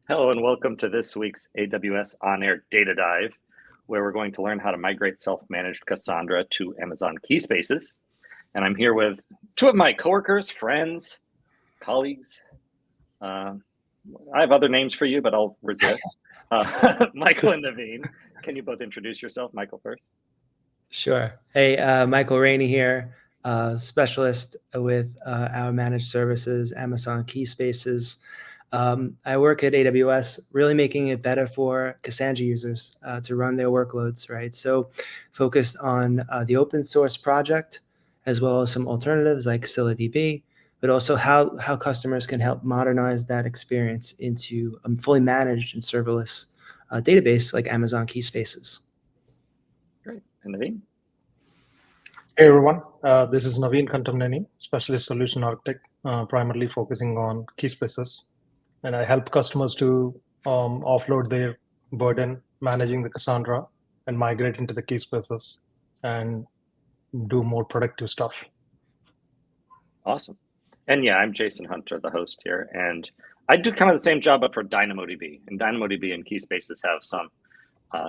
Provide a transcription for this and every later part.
Hello and welcome to this week's AWS OnAir Data Dive, where we're going to learn how to migrate self-managed Cassandra to Amazon Keyspaces. And I'm here with two of my coworkers, friends, colleagues. I have other names for you, but I'll resist. Michael and Naveen. Can you both introduce yourself? Michael first. Sure. Hey, Michael Rainey here, specialist with our managed services, Amazon Keyspaces. I work at AWS, really making it better for Cassandra users to run their workloads, right? So focused on the open source project, as well as some alternatives like ScyllaDB, but also how customers can help modernize that experience into a fully managed and serverless database like Amazon Keyspaces. Great. And Naveen? Hey everyone, this is Naveen Kantamneni, Specialist Solution Architect, primarily focusing on Keyspaces. And I help customers to offload their burden managing the Cassandra and migrate into the Keyspaces and do more productive stuff. Awesome. And yeah, I'm Jason Hunter, the host here. And I do kind of the same job, but for DynamoDB. And DynamoDB and Keyspaces have some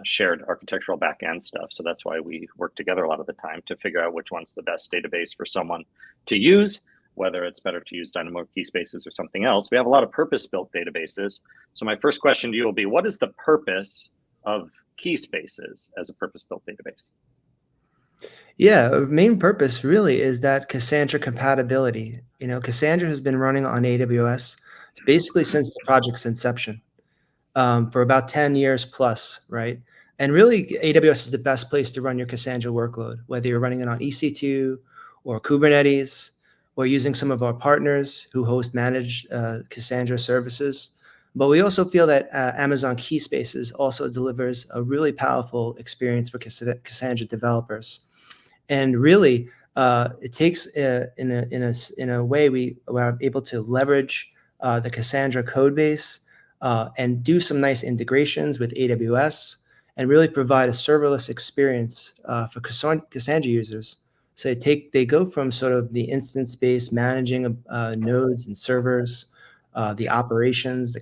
shared architectural backend stuff. So that's why we work together a lot of the time to figure out which one's the best database for someone to use, whether it's better to use Dynamo Keyspaces or something else. We have a lot of purpose-built databases. So my first question to you will be, what is the purpose of Keyspaces as a purpose-built database? Yeah, our main purpose really is that Cassandra compatibility. You know, Cassandra has been running on AWS basically since the project's inception. For about 10 years plus, right? And really, AWS is the best place to run your Cassandra workload, whether you're running it on EC2 or Kubernetes, or using some of our partners who host managed Cassandra services. But we also feel that Amazon Keyspaces also delivers a really powerful experience for Cassandra developers. And really, it takes in a way we're able to leverage the Cassandra code base and do some nice integrations with AWS and really provide a serverless experience for Cassandra users. So they go from sort of the instance-based managing nodes and servers, the operations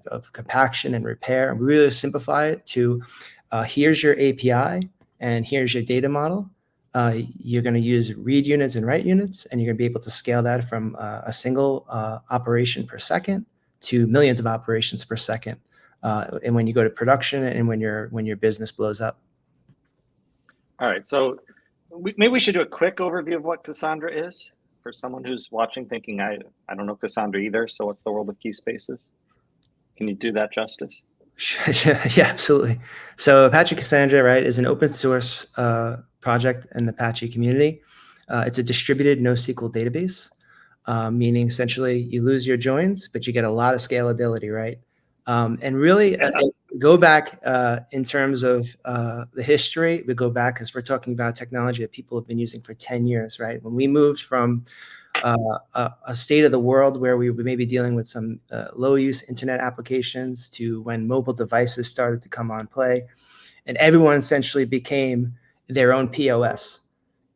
of compaction and repair, and really simplify it to here's your API and here's your data model. You're going to use read units and write units, and you're going to be able to scale that from a single operation per second to millions of operations per second. And when you go to production and when your business blows up. All right, so maybe we should do a quick overview of what Cassandra is for someone who's watching thinking, I don't know Cassandra either, so what's the world of Keyspaces? Can you do that justice? Yeah, absolutely. So Apache Cassandra, right, is an open source project in the Apache community. It's a distributed NoSQL database, meaning essentially you lose your joins, but you get a lot of scalability, right? And really go back in terms of the history, we go back because we're talking about technology that people have been using for 10 years, right? When we moved from a state of the world where we were maybe dealing with some low-use internet applications to when mobile devices started to come on play, and everyone essentially became their own POS.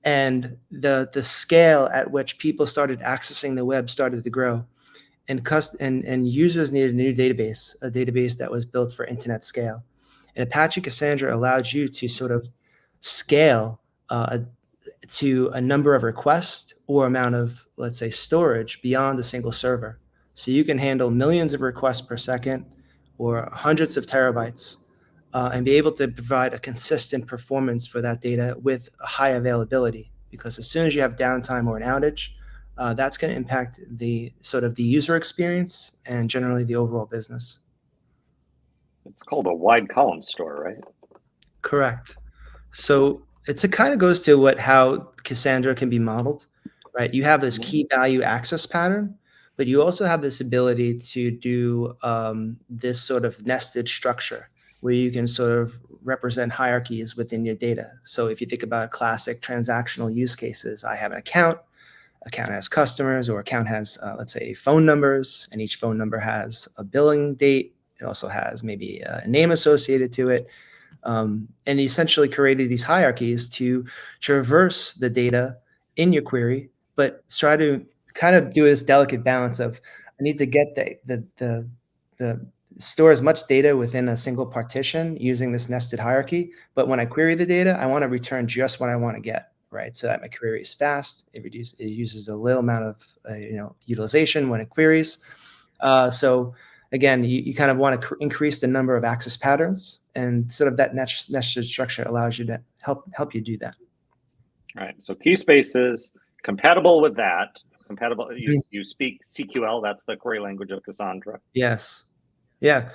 And the scale at which people started accessing the web started to grow. And users needed a new database, a database that was built for internet scale. And Apache Cassandra allowed you to sort of scale to a number of requests or amount of, let's say, storage beyond a single server. So you can handle millions of requests per second or hundreds of terabytes and be able to provide a consistent performance for that data with a high availability. Because as soon as you have downtime or an outage, that's going to impact the sort of the user experience and generally the overall business. It's called a wide column store, right? Correct. So it kind of goes to how Cassandra can be modeled, right? You have this key value access pattern, but you also have this ability to do this sort of nested structure where you can sort of represent hierarchies within your data. So if you think about classic transactional use cases, I have an account, account has customers, or account has, let's say, phone numbers, and each phone number has a billing date. It also has maybe a name associated to it. And he essentially created these hierarchies to traverse the data in your query, but try to kind of do this delicate balance of, I need to get the store as much data within a single partition using this nested hierarchy. But when I query the data, I want to return just what I want to get, right? So that my query is fast. It uses a little amount of utilization when it queries. So again, you kind of want to increase the number of access patterns, and sort of that nested structure allows you to help you do that. All right. So Keyspaces compatible with that. Compatible. You speak CQL. That's the query language of Cassandra. Yes. Yeah.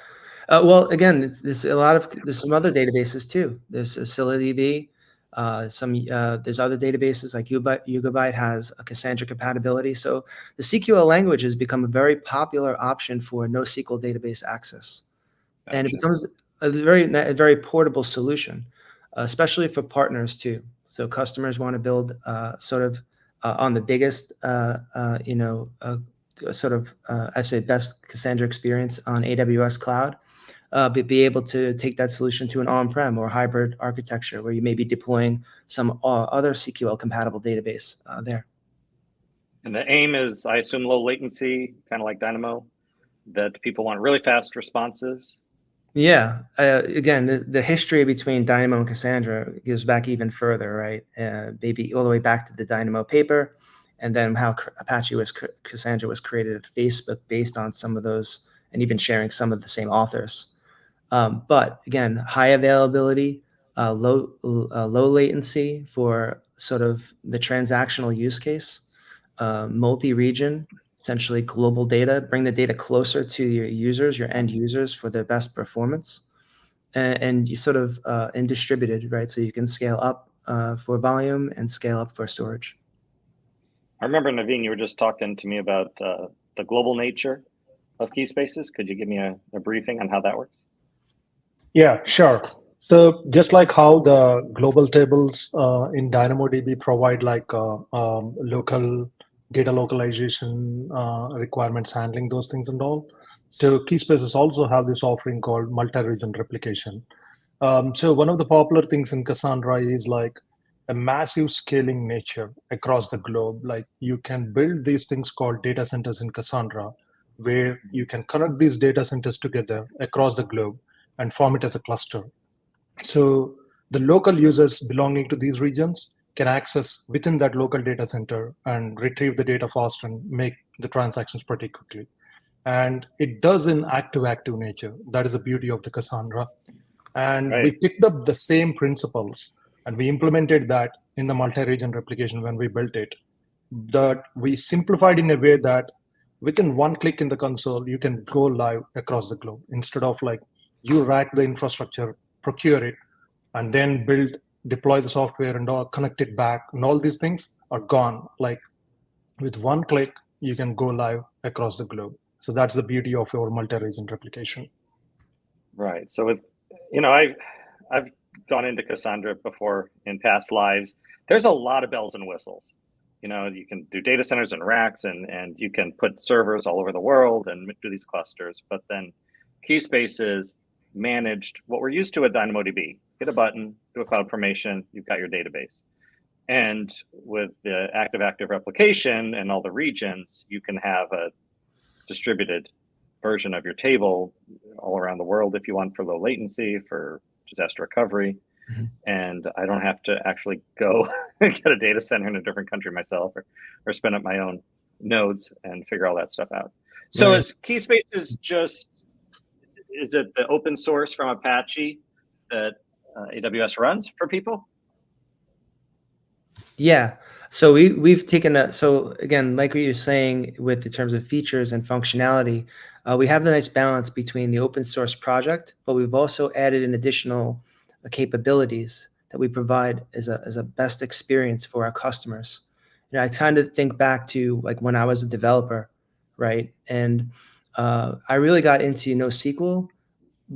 Well, again, there's some other databases too. There's ScyllaDB. There's other databases like Yugabyte has a Cassandra compatibility. So the CQL language has become a very popular option for NoSQL database access. Gotcha. And it becomes a very portable solution, especially for partners too. So customers want to build on the biggest, I say best Cassandra experience on AWS cloud, but be able to take that solution to an on-prem or hybrid architecture where you may be deploying some other CQL compatible database there. And the aim is, I assume, low latency, kind of like Dynamo, that people want really fast responses. Yeah. Again, the history between Dynamo and Cassandra goes back even further, right? Maybe all the way back to the Dynamo paper, and then how Cassandra was created at Facebook based on some of those, and even sharing some of the same authors. But again, high availability, low latency for sort of the transactional use case, multi-region, essentially global data, bring the data closer to your users, your end users, for the best performance, and you sort of and distributed, right? So you can scale up for volume and scale up for storage. I remember, Naveen, you were just talking to me about the global nature of Keyspaces. Could you give me a briefing on how that works? Yeah, sure. So just like how the global tables in DynamoDB provide like local data localization requirements, handling those things and all. So Keyspaces also have this offering called multi-region replication. So one of the popular things in Cassandra is like a massive scaling nature across the globe. Like you can build these things called data centers in Cassandra, where you can connect these data centers together across the globe and form it as a cluster. So the local users belonging to these regions can access within that local data center and retrieve the data fast and make the transactions pretty quickly. And it does in active nature. That is the beauty of the Cassandra. And right. We picked up the same principles and we implemented that in the multi-region replication when we built it. That we simplified in a way that within one click in the console, you can go live across the globe instead of like you rack the infrastructure, procure it, and then deploy the software and all, connect it back, and all these things are gone. Like with one click, you can go live across the globe. So that's the beauty of your multi-region replication. Right. So with, I've gone into Cassandra before in past lives. There's a lot of bells and whistles. You can do data centers and racks, and you can put servers all over the world and do these clusters. But then Keyspaces managed what we're used to at DynamoDB. Hit a button, do a cloud formation, you've got your database. And with the active replication and all the regions, you can have a distributed version of your table all around the world if you want, for low latency, for disaster recovery. Mm-hmm. And I don't have to actually go get a data center in a different country myself, or spin up my own nodes and figure all that stuff out. So right. Is Keyspaces is it the open source from Apache that AWS runs for people? Yeah. So we've taken so again, like we were saying, with the terms of features and functionality, we have the nice balance between the open source project, but we've also added in additional capabilities that we provide as a best experience for our customers. I kind of think back to like when I was a developer, right? And I really got into NoSQL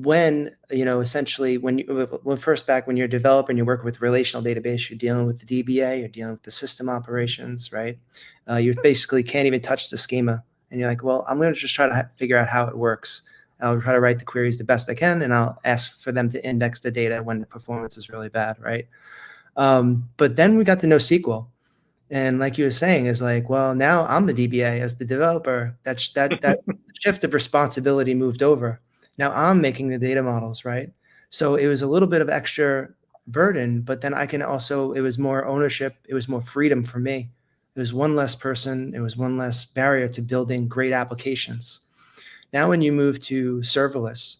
when, essentially when first back, when you're a developer and you work with relational database, you're dealing with the DBA, you're dealing with the system operations, right? You basically can't even touch the schema. And you're like, well, I'm going to just try to figure out how it works. I'll try to write the queries the best I can, and I'll ask for them to index the data when the performance is really bad, right? But then we got to NoSQL. And like you were saying, is like, well, now I'm the DBA as the developer. That shift of responsibility moved over. Now I'm making the data models, right? So it was a little bit of extra burden, but then I can also, it was more ownership. It was more freedom for me. It was one less person. It was one less barrier to building great applications. Now, when you move to serverless,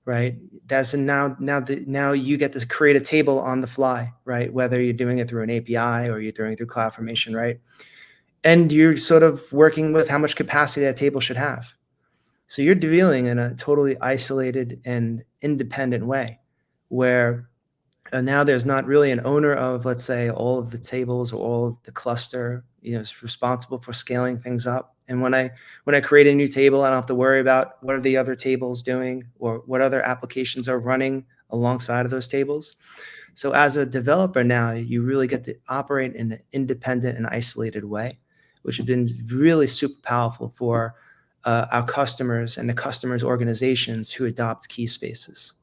right? That's now you get to create a table on the fly, right? Whether you're doing it through an API or you're doing it through CloudFormation, right? And you're sort of working with how much capacity that table should have. So you're dealing in a totally isolated and independent way, where now there's not really an owner of, let's say, all of the tables or all of the cluster, is responsible for scaling things up. And when I create a new table, I don't have to worry about what are the other tables doing or what other applications are running alongside of those tables. So as a developer now, you really get to operate in an independent and isolated way, which has been really super powerful for our customers and the customers' organizations who adopt Keyspaces.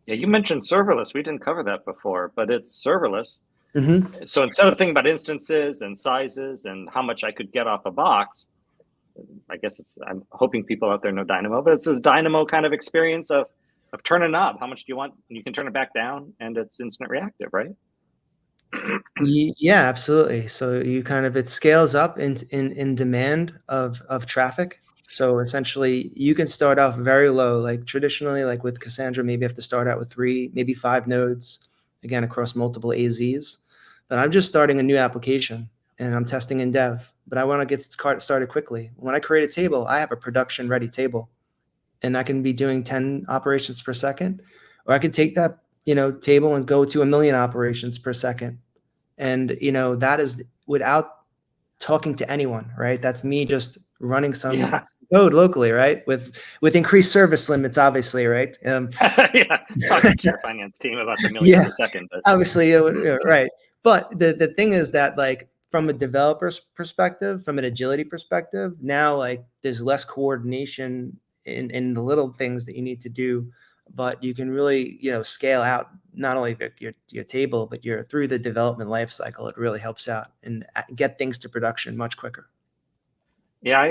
Yeah, you mentioned serverless. We didn't cover that before, but it's serverless. Mm-hmm. So instead of thinking about instances and sizes and how much I could get off a box, I guess I'm hoping people out there know Dynamo, but it's this Dynamo kind of experience of turn a knob. How much do you want? And you can turn it back down and it's instant reactive, right? Yeah, absolutely. So it scales up in demand of traffic. So essentially you can start off very low, like traditionally, like with Cassandra, maybe you have to start out with 3, maybe 5 nodes, again, across multiple AZs. But I'm just starting a new application and I'm testing in dev, but I want to get started quickly. When I create a table, I have a production ready table and I can be doing 10 operations per second, or I could take that, table and go to 1 million operations per second. And, that is without talking to anyone, right? That's me just running some code locally, right? With increased service limits, obviously, right? Yeah, talking to your finance team about the million per second. But. Obviously, right. But the thing is that, like, from a developer's perspective, from an agility perspective, now, like, there's less coordination in the little things that you need to do, but you can really, scale out not only your table, but through the development life cycle. It really helps out and get things to production much quicker. Yeah,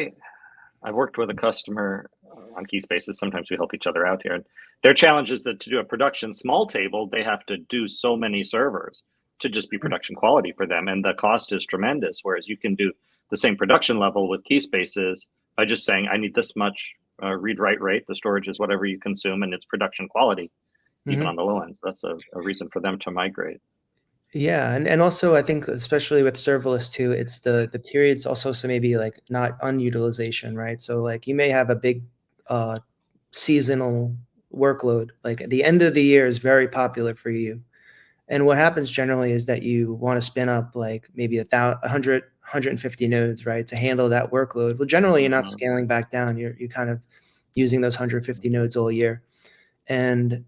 I've worked with a customer on Keyspaces. Sometimes we help each other out here. And their challenge is that to do a production small table, they have to do so many servers to just be production quality for them. And the cost is tremendous. Whereas you can do the same production level with Keyspaces by just saying, I need this much read-write rate. The storage is whatever you consume, and it's production quality, even on the low end. So that's a reason for them to migrate. Yeah, and also I think especially with serverless too, it's the periods also, so maybe like not unutilization, right? So like you may have a big seasonal workload, like at the end of the year is very popular for you. And what happens generally is that you want to spin up like maybe 100, 150 nodes, right, to handle that workload. Well, generally you're not scaling back down. You're kind of using those 150 nodes all year, and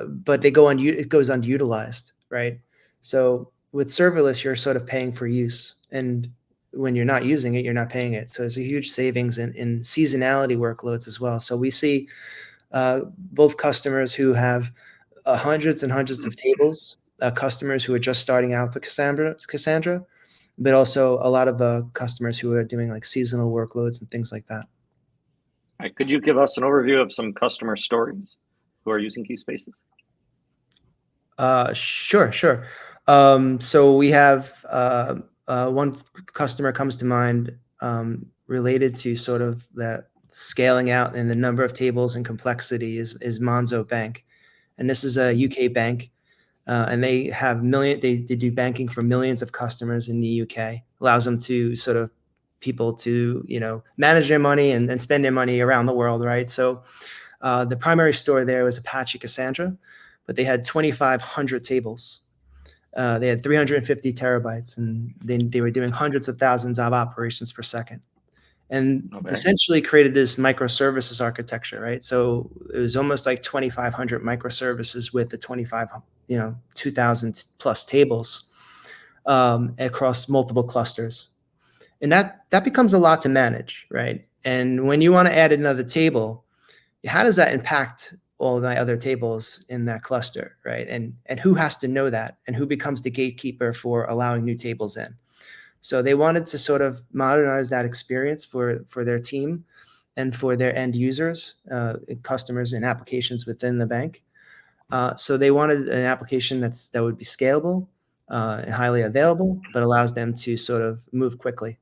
but it goes underutilized, right? So with serverless, you're sort of paying for use, and when you're not using it, you're not paying it. So there's a huge savings in seasonality workloads as well. So we see both customers who have hundreds and hundreds of tables, customers who are just starting out with Cassandra, but also a lot of customers who are doing like seasonal workloads and things like that. All right, could you give us an overview of some customer stories who are using Keyspaces? Sure. So we have one customer comes to mind related to sort of that scaling out and the number of tables and complexity is Monzo Bank. And this is a UK bank. And they have they do banking for millions of customers in the UK, allows them to sort of people to, manage their money and spend their money around the world, right? So the primary store there was Apache Cassandra, but they had 2,500 tables. They had 350 terabytes, and they were doing hundreds of thousands of operations per second. and Okay. essentially created this microservices architecture, right? So it was almost like 2,500 microservices with the 2,000 plus tables across multiple clusters. And that becomes a lot to manage, right? And when you want to add another table, how does that impact all of my other tables in that cluster, right? And who has to know that, and who becomes the gatekeeper for allowing new tables in? So they wanted to sort of modernize that experience for their team and for their end users, customers, and applications within the bank. So they wanted an application that would be scalable and highly available, but allows them to sort of move quickly.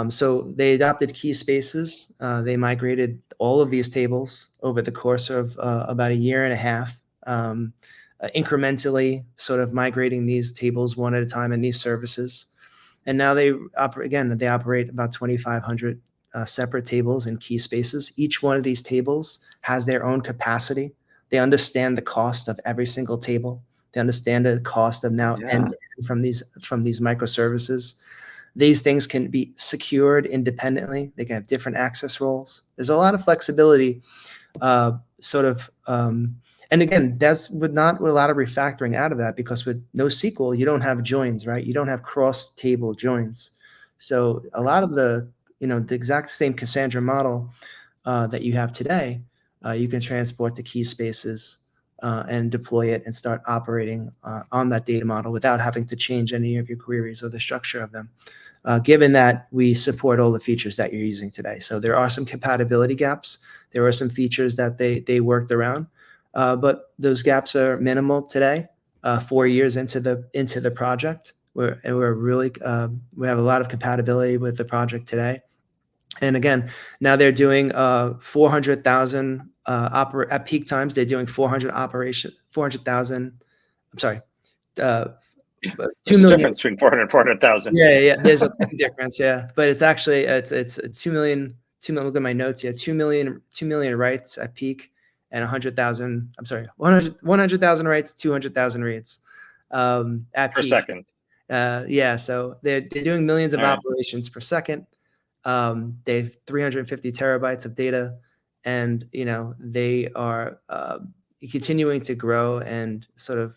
So they adopted Keyspaces. They migrated all of these tables over the course of about a year and a half, incrementally sort of migrating these tables one at a time in these services. And now they operate about 2,500 separate tables in Keyspaces. Each one of these tables has their own capacity. They understand the cost of every single table. They understand the cost of now end-to-end from these microservices. These things can be secured independently. They can have different access roles. There's a lot of flexibility, and again, that's with not a lot of refactoring out of that, because with NoSQL, you don't have joins, right? You don't have cross-table joins. So a lot of the exact same Cassandra model that you have today, you can transport to Keyspaces and deploy it and start operating on that data model without having to change any of your queries or the structure of them, given that we support all the features that you're using today. So there are some compatibility gaps. There are some features that they worked around, but those gaps are minimal today, 4 years into the project. We have a lot of compatibility with the project today. And again, now they're doing 400,000 at peak times. They're doing 400,000. I'm sorry, 2 There's million. a difference between 400 and 400,000. Yeah. There's a big difference. Yeah, but it's actually it's 2 million. Look at my notes here. 2 million writes at peak, and 100,000. I'm sorry, 100,000 writes, 200,000 reads at per peak. second. Yeah, so they're doing millions of operations per second. They have 350 terabytes of data, and they are continuing to grow and sort of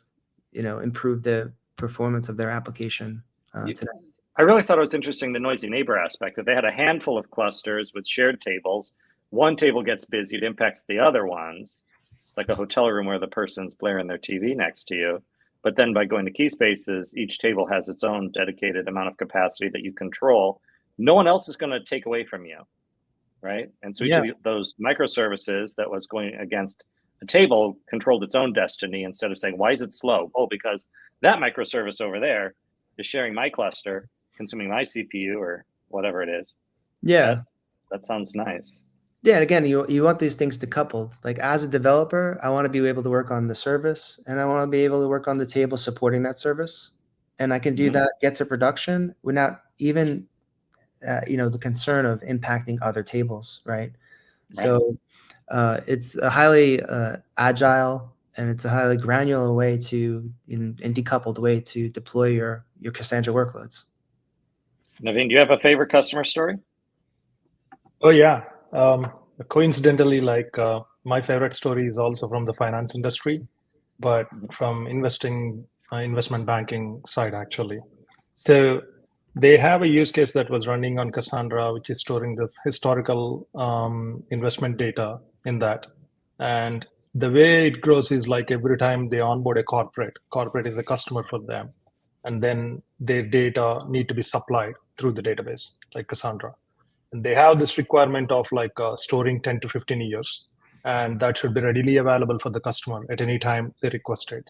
improve the performance of their application today. I really thought it was interesting, the noisy neighbor aspect, that they had a handful of clusters with shared tables. One table gets busy, it impacts the other ones. It's like a hotel room where the person's blaring their TV next to you. But then by going to Keyspaces, each table has its own dedicated amount of capacity that you control. No one else is going to take away from you, right? And so each of those microservices that was going against a table controlled its own destiny, instead of saying, why is it slow? Oh, because that microservice over there is sharing my cluster, consuming my CPU or whatever it is. Yeah. That sounds nice. Yeah, and again, you want these things to couple. Like, as a developer, I want to be able to work on the service, and I want to be able to work on the table supporting that service. And I can do that, get to production without even the concern of impacting other tables, right? So it's a highly agile, and it's a highly granular way and decoupled way to deploy your Cassandra workloads. Naveen, do you have a favorite customer story? Oh yeah, coincidentally, my favorite story is also from the finance industry, but from investment banking side, actually. So they have a use case that was running on Cassandra, which is storing this historical investment data in that. And the way it grows is like every time they onboard a corporate is a customer for them. And then their data need to be supplied through the database, like Cassandra. And they have this requirement of storing 10 to 15 years. And that should be readily available for the customer at any time they request it.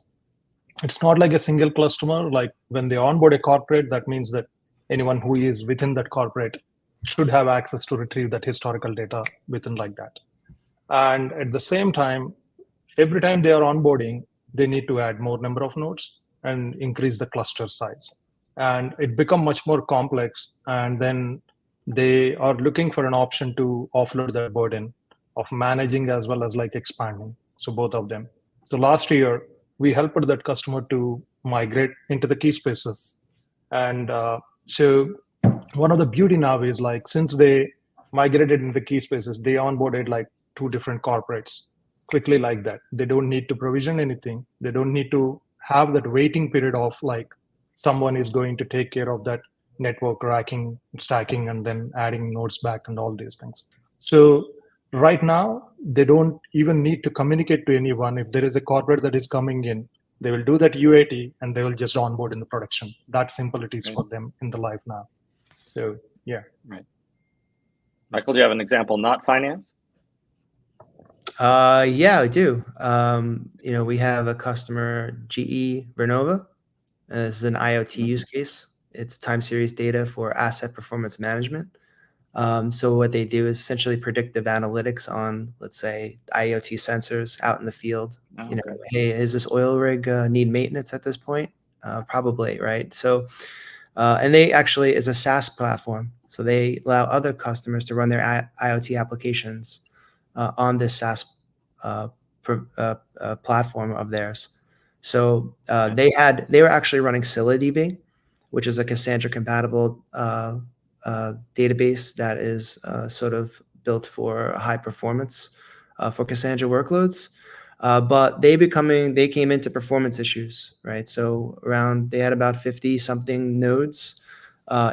It's not like a single customer. Like when they onboard a corporate, that means that anyone who is within that corporate should have access to retrieve that historical data within like that. And at the same time, every time they are onboarding, they need to add more number of nodes and increase the cluster size. And it becomes much more complex. And then they are looking for an option to offload that burden of managing as well as expanding. So both of them. So last year, we helped that customer to migrate into the Keyspaces. And so one of the beauty now is since they migrated into Keyspaces, they onboarded like 2 different corporates quickly like that. They don't need to provision anything. They don't need to have that waiting period of like someone is going to take care of that network racking, stacking, and then adding nodes back and all these things. So right now, they don't even need to communicate to anyone. If there is a corporate that is coming in, they will do that UAT and they will just onboard in the production. That simple it is for them in the life now. So yeah. Right. Michael, do you have an example not finance? Yeah, I do. We have a customer, GE Vernova. This is an IoT use case. It's time series data for asset performance management. So what they do is essentially predictive analytics on, let's say, IoT sensors out in the field. Hey, is this oil rig need maintenance at this point? Probably, right? So, and they actually is a SaaS platform. So they allow other customers to run their IoT applications on this SaaS platform of theirs. So they were actually running ScyllaDB, which is a Cassandra compatible database that is sort of built for high performance for Cassandra workloads. But they came into performance issues, right? So they had about 50 something nodes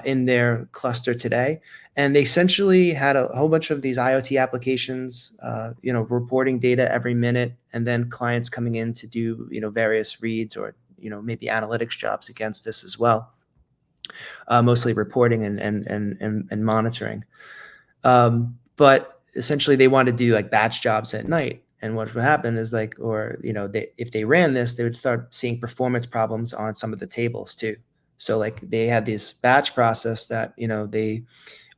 in their cluster today. And they essentially had a whole bunch of these IoT applications, reporting data every minute, and then clients coming in to do, various reads or, maybe analytics jobs against this as well. Mostly reporting and monitoring. But essentially they wanted to do like batch jobs at night. And what would happen is if they ran this, they would start seeing performance problems on some of the tables too. So like they had this batch process that, they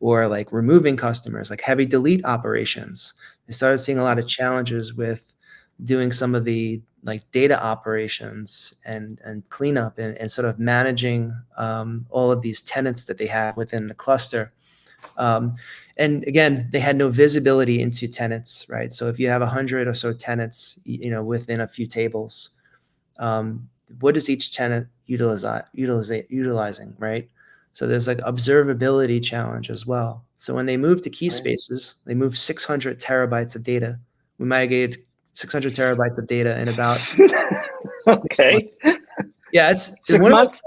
were like removing customers, like heavy delete operations. They started seeing a lot of challenges with doing some of the like data operations and cleanup and sort of managing all of these tenants that they have within the cluster. And again, they had no visibility into tenants, right? So if you have 100 or so tenants, within a few tables, what is each tenant utilizing, right? So there's like observability challenge as well. So when they moved to Keyspaces, they moved 600 terabytes of data. We migrated 600 terabytes of data in about okay. Yeah, it's 6 months.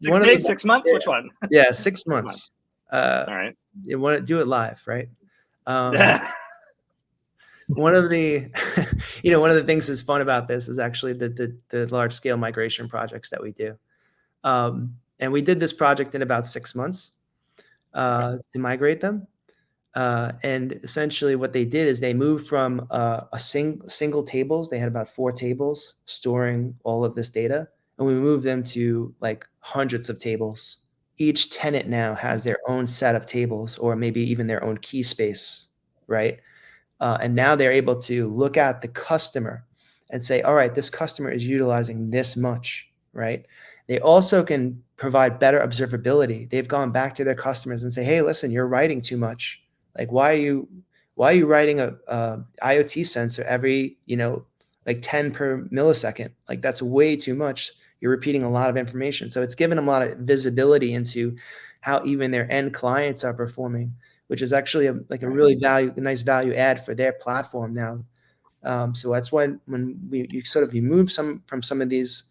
6 days, 6 months. Which one? Yeah, 6 months. All right. You want to do it live, right? One of the, one of the things that's fun about this is actually the large scale migration projects that we do. And we did this project in about 6 months to migrate them. And essentially what they did is they moved from a single tables. They had about 4 tables storing all of this data. And we moved them to like hundreds of tables. Each tenant now has their own set of tables or maybe even their own key space, right? And now they're able to look at the customer and say, all right, this customer is utilizing this much, right? They also can provide better observability. They've gone back to their customers and say, hey, listen, you're writing too much. Like, why are you writing a IoT sensor every, like 10 per millisecond? Like that's way too much. You're repeating a lot of information. So it's given them a lot of visibility into how even their end clients are performing, which is actually a really nice value add for their platform now. So that's when you move from some of these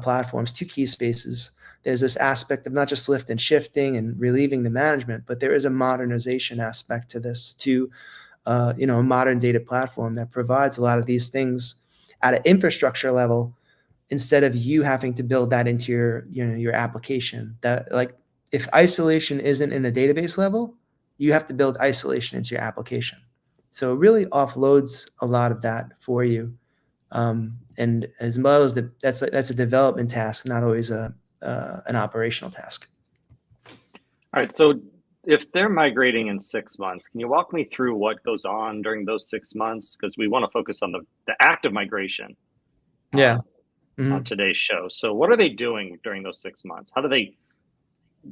platforms to Keyspaces, there's this aspect of not just lift and shifting and relieving the management, but there is a modernization aspect to this, to a modern data platform that provides a lot of these things at an infrastructure level, instead of you having to build that into your application. That, like, if isolation isn't in the database level, you have to build isolation into your application. So it really offloads a lot of that for you. And as well as that's a development task, not always an operational task. All right. So if they're migrating in 6 months, can you walk me through what goes on during those 6 months? Because we want to focus on the act of migration. Yeah. On today's show. So what are they doing during those 6 months? How do they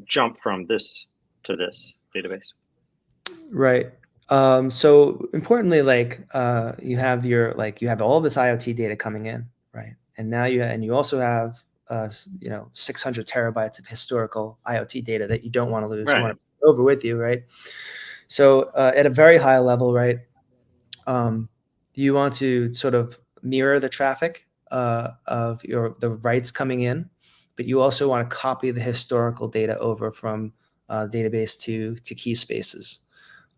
jump from this to this database? Right. So importantly, you have all this IoT data coming in, right? And now you also have 600 terabytes of historical IoT data that you don't want to lose. Right. You want to put over with you, right? So at a very high level, right, you want to sort of mirror the traffic of the writes coming in, but you also want to copy the historical data over from database to Keyspaces.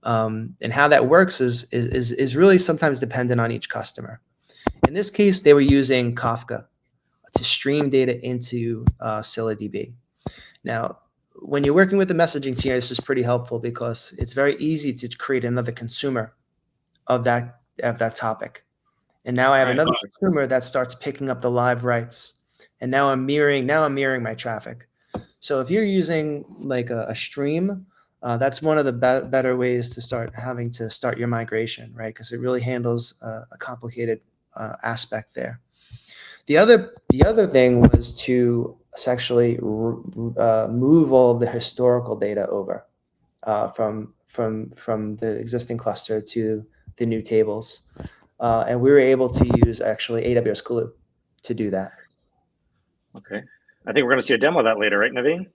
And how that works is really sometimes dependent on each customer. In this case, they were using Kafka to stream data into ScyllaDB. Now, when you're working with the messaging tier, this is pretty helpful because it's very easy to create another consumer of that topic. And now I have another consumer that starts picking up the live writes. And now I'm mirroring my traffic. So if you're using like a stream, that's one of the better ways to start your migration, right? Because it really handles a complicated aspect there. The other thing was to actually move all of the historical data over from the existing cluster to the new tables, and we were able to use actually AWS Glue to do that. Okay, I think we're going to see a demo of that later, right, Naveen?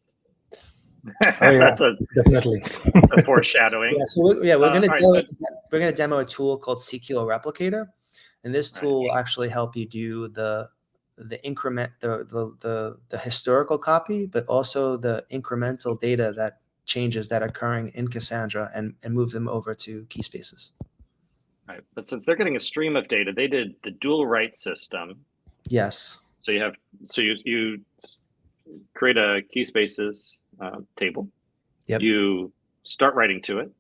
Oh yeah, definitely. That's a foreshadowing. Yeah, so we're going to demo a tool called CQL Replicator, and this tool will actually help you do the increment, the historical copy, but also the incremental data that changes that are occurring in Cassandra and move them over to Keyspaces. Right, but since they're getting a stream of data, they did the dual write system. Yes. So you create a Keyspaces table. Yep. You start writing to it.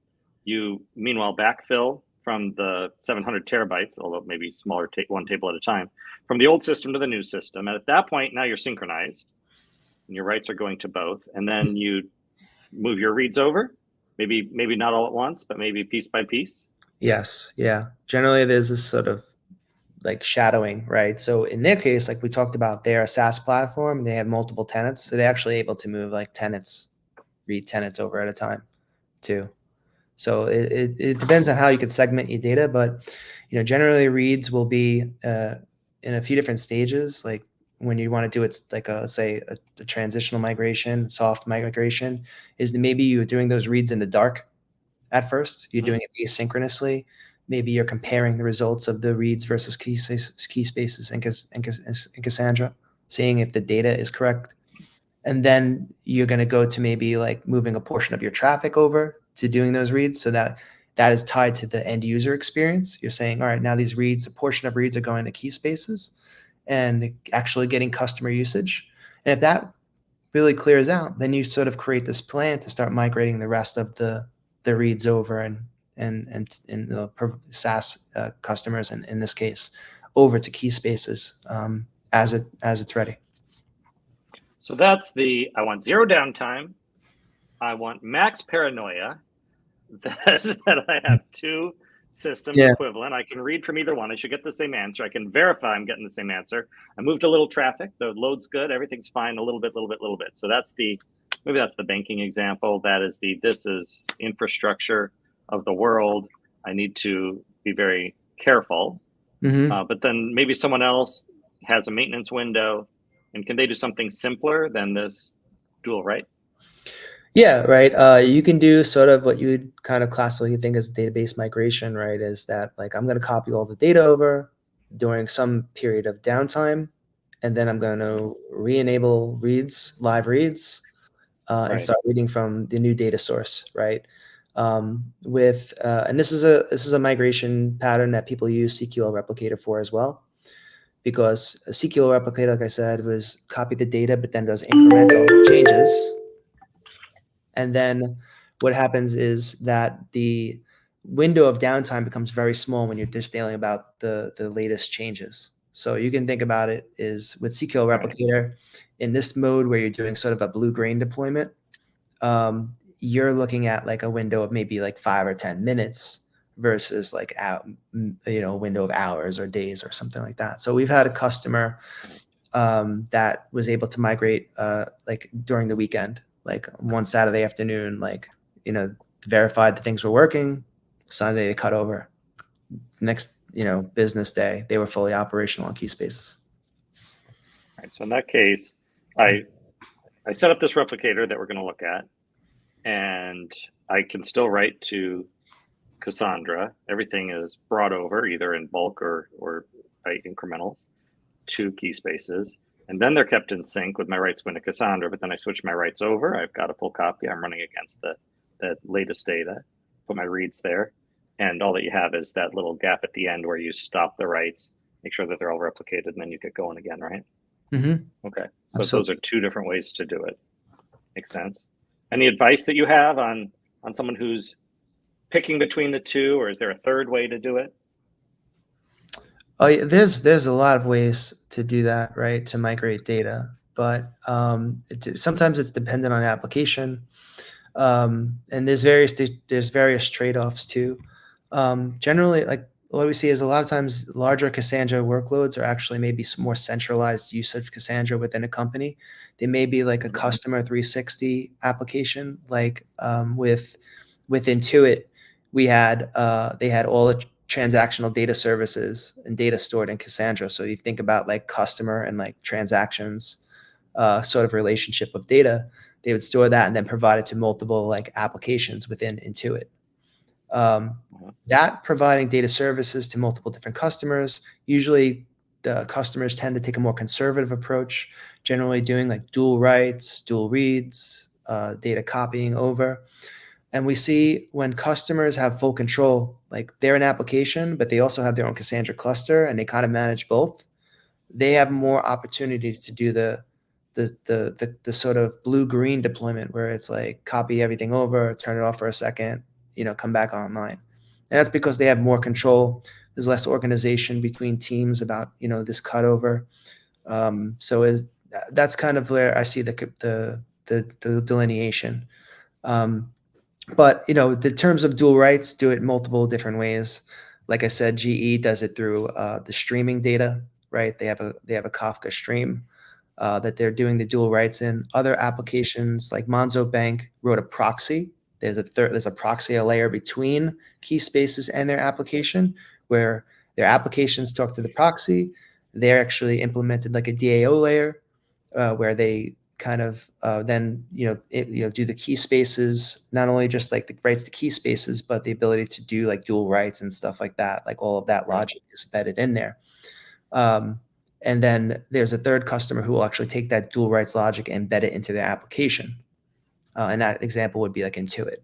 You meanwhile backfill from the 700 terabytes, although maybe smaller, one table at a time, from the old system to the new system. And at that point, now you're synchronized, and your writes are going to both. And then you move your reads over, maybe not all at once, but maybe piece by piece. Yes. Yeah. Generally, there's this sort of like shadowing, right? So in their case, like we talked about, they're a SaaS platform. They have multiple tenants, so they're actually able to move like read tenants over at a time, too. So it depends on how you could segment your data, but generally reads will be in a few different stages. Like when you want to do it, like let's say a transitional migration, soft migration, is maybe you're doing those reads in the dark at first. You're doing it asynchronously. Maybe you're comparing the results of the reads versus Keyspaces and Cassandra, seeing if the data is correct. And then you're going to go to maybe like moving a portion of your traffic over to doing those reads, so that is tied to the end user experience. You're saying, all right, now these reads, a portion of reads are going to Keyspaces and actually getting customer usage. And if that really clears out, then you sort of create this plan to start migrating the rest of the reads over and SaaS customers, and in this case, over to Keyspaces as it's ready. So that's I want zero downtime. I want max paranoia that I have two systems equivalent. I can read from either one. I should get the same answer. I can verify I'm getting the same answer. I moved a little traffic. The load's good. Everything's fine. A little bit. So maybe that's the banking example. This is infrastructure of the world. I need to be very careful. But then maybe someone else has a maintenance window, and can they do something simpler than this dual write? Yeah, right. You can do sort of what you would kind of classically think as database migration, right? Is that like I'm going to copy all the data over during some period of downtime, and then I'm going to re-enable live reads, and start reading from the new data source, right? And this is a migration pattern that people use CQL Replicator for as well, because a CQL Replicator, like I said, was copy the data, but then does incremental changes. And then what happens is that the window of downtime becomes very small when you're just dealing about the latest changes. So you can think about it is with CQL Replicator in this mode where you're doing sort of a blue-green deployment, you're looking at like a window of maybe like 5 or 10 minutes versus like a window of hours or days or something like that. So we've had a customer that was able to migrate like during the weekend, like one Saturday afternoon, verified that things were working. Sunday they cut over. Next, business day, they were fully operational on Keyspaces. All right. So in that case, I set up this replicator that we're going to look at, and I can still write to Cassandra. Everything is brought over either in bulk or by incrementals to Keyspaces. And then they're kept in sync with my writes going to Cassandra, but then I switch my writes over. I've got a full copy. I'm running against the latest data, put my reads there. And all that you have is that little gap at the end where you stop the writes, make sure that they're all replicated, and then you get going again, right? Mm-hmm. Okay. So Absolutely. those are two different ways to do it. Makes sense. Any advice that you have on someone who's picking between the two, or is there a third way to do it? Oh, yeah, there's a lot of ways to do that, right? To migrate data, but sometimes it's dependent on the application, and there's various trade-offs too. Generally, like what we see is a lot of times larger Cassandra workloads are actually maybe some more centralized use of Cassandra within a company. They may be like a customer 360 application, like with Intuit, they had all the transactional data services and data stored in Cassandra. So you think about like customer and like transactions sort of relationship of data, they would store that and then provide it to multiple like applications within Intuit. That providing data services to multiple different customers, usually the customers tend to take a more conservative approach, generally doing like dual writes, dual reads, data copying over. And we see when customers have full control, like they're an application, but they also have their own Cassandra cluster and they kind of manage both, they have more opportunity to do the sort of blue-green deployment where it's like copy everything over, turn it off for a second, come back online. And that's because they have more control. There's less organization between teams about, this cutover. That's kind of where I see the delineation. But the terms of dual writes, do it multiple different ways. Like I said, GE does it through the streaming data, right? They have a Kafka stream that they're doing the dual writes in. Other applications like Monzo Bank wrote a proxy. There's a proxy layer between Keyspaces and their application where their applications talk to the proxy. They're actually implemented like a DAO layer where they kind of then do the Keyspaces, not only just like the writes to Keyspaces, but the ability to do like dual writes and stuff like that. Like all of that logic is embedded in there. And then there's a third customer who will actually take that dual writes logic and embed it into their application. And that example would be like Intuit.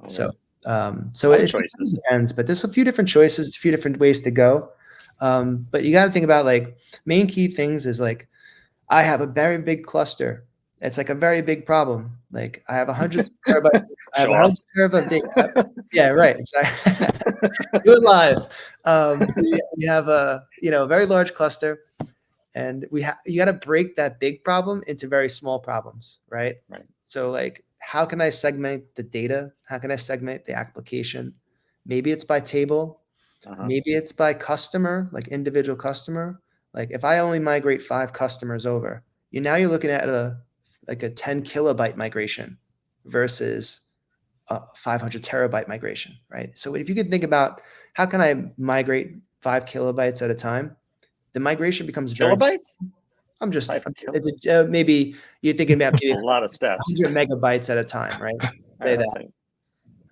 So it depends, but there's a few different choices, a few different ways to go. But you got to think about like main key things is like, I have a very big cluster. It's like a very big problem. Like I have 100 terabytes. I have 100 terabytes of data. Yeah, right. Exactly. Do it live. We have a very large cluster, and you got to break that big problem into very small problems, right? Right. So like, how can I segment the data? How can I segment the application? Maybe it's by table. Maybe it's by customer, like individual customer. Like if I only migrate 5 customers over, you're looking at a 10 kilobyte migration versus a 500 terabyte migration, right? So if you could think about how can I migrate 5 kilobytes at a time, the migration becomes kilobytes. Maybe you're thinking about a lot of steps, 100 megabytes at a time, right? Say that.